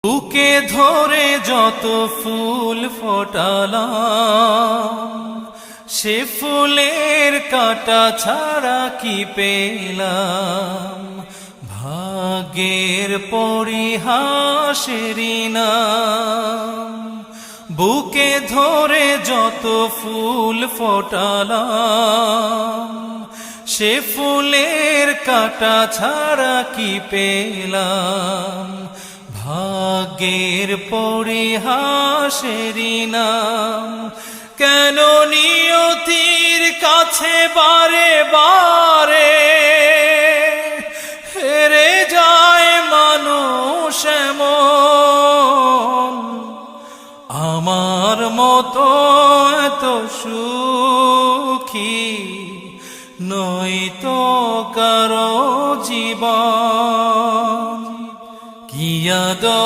বুকে ধরে যত ফুল ফোটালাম, সে ফুলের কাঁটা ছাড়া কি পেলাম? ভাগ্যের পরিহাসেরই নাম। বুকে ধরে যত ফুল ফোটালাম, সে ফুলের কাঁটা ছাড়া কি পেলাম? ভাগ্যের পরিহাসেরই নাম। কেন নিয়তির কাছে বারে বারে হেরে যায় মানুষ এমন? আমার মতো এত সুখী নয়তো কারো জীবন। কি আদর